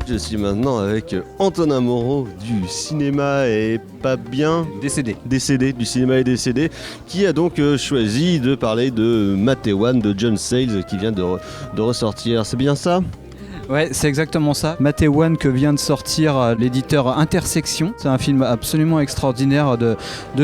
Je suis maintenant avec Antonin Moreau du cinéma et pas bien décédé du cinéma et décédé, qui a donc choisi de parler de Matewan de John Sayles qui vient de ressortir. C'est bien ça ? Ouais, c'est exactement ça. Matewan que vient de sortir l'éditeur Intersection. C'est un film absolument extraordinaire de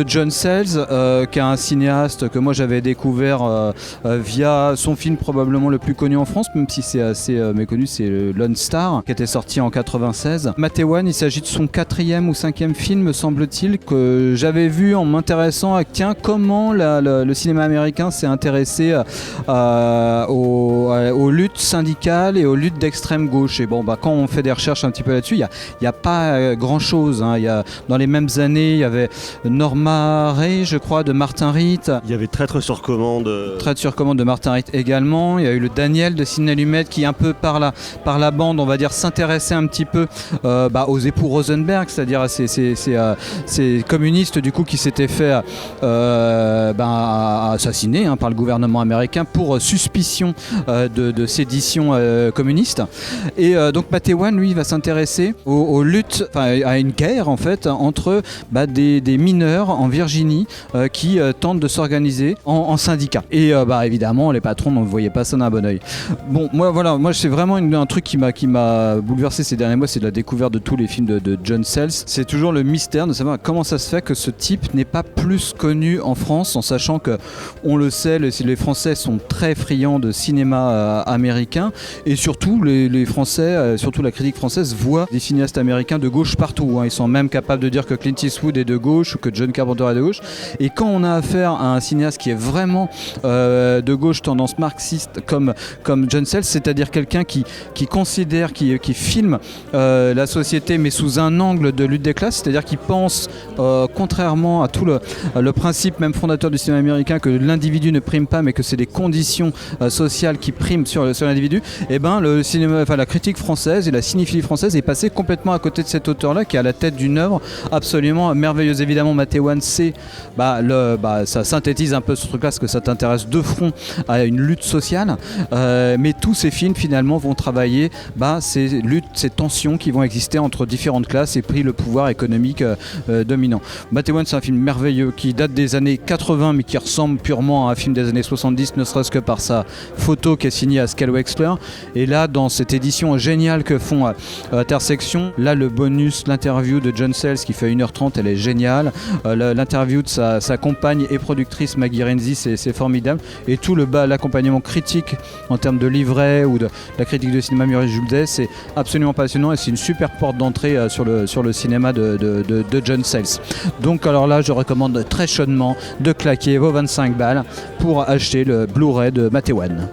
John Sayles, qui est un cinéaste que moi j'avais découvert via son film probablement le plus connu en France, même si c'est assez méconnu, c'est Lone Star, qui était sorti en 96. Matewan, il s'agit de son 4e ou 5e film, me semble-t-il, que j'avais vu en m'intéressant à comment le cinéma américain s'est intéressé aux luttes syndicales et aux luttes d'extrême gauche. Et bon, quand on fait des recherches un petit peu là-dessus, il n'y a pas grand-chose. Dans les mêmes années, il y avait Norma Ray, je crois, de Martin Ritt. Il y avait Traître sur commande. Traître sur commande de Martin Ritt également. Il y a eu le Daniel de Sidney Lumet qui, un peu par la bande, on va dire, s'intéressait un petit peu aux époux Rosenberg, c'est-à-dire à ces communistes du coup qui s'étaient fait assassiner par le gouvernement américain pour suspicion de sédition communiste. Et donc Matewan, lui, va s'intéresser aux luttes, à une guerre en fait entre des mineurs en Virginie qui tentent de s'organiser en syndicats. Et évidemment, les patrons ne voyaient pas ça d'un bon oeil. Bon, moi c'est vraiment un truc qui m'a bouleversé ces derniers mois, c'est la découverte de tous les films de John Sayles. C'est toujours le mystère de savoir comment ça se fait que ce type n'est pas plus connu en France, en sachant que, on le sait, les Français sont très friands de cinéma américain, et surtout les Français, surtout la critique française, voit des cinéastes américains de gauche partout. Ils sont même capables de dire que Clint Eastwood est de gauche ou que John Carpenter est de gauche. Et quand on a affaire à un cinéaste qui est vraiment de gauche, tendance marxiste, comme John Sayles, c'est-à-dire quelqu'un qui considère, qui filme la société, mais sous un angle de lutte des classes, c'est-à-dire qui pense, contrairement à tout le principe même fondateur du cinéma américain, que l'individu ne prime pas, mais que c'est des conditions sociales qui priment sur l'individu, et le cinéma, la critique française et la cinéphilie française est passée complètement à côté de cet auteur-là, qui est à la tête d'une œuvre absolument merveilleuse. Évidemment, Matewan, c'est ça synthétise un peu ce truc-là, parce que ça t'intéresse de front à une lutte sociale, mais tous ces films finalement vont travailler ces luttes, ces tensions qui vont exister entre différentes classes et pris le pouvoir économique dominant. Matewan, c'est un film merveilleux qui date des années 80, mais qui ressemble purement à un film des années 70, ne serait-ce que par sa photo qui est signée à Scale Wexler. Et là, dans cette édition géniale que font Intersection, là le bonus, l'interview de John Sayles qui fait 1h30, elle est géniale. L'interview de sa compagne et productrice Maggie Renzi, c'est formidable. Et tout l'accompagnement critique en termes de livret ou de la critique de cinéma Muriel Juldet, c'est absolument passionnant et c'est une super porte d'entrée sur le cinéma de John Sayles. Donc alors là, je recommande très chaudement de claquer vos 25 balles pour acheter le Blu-ray de Matewan.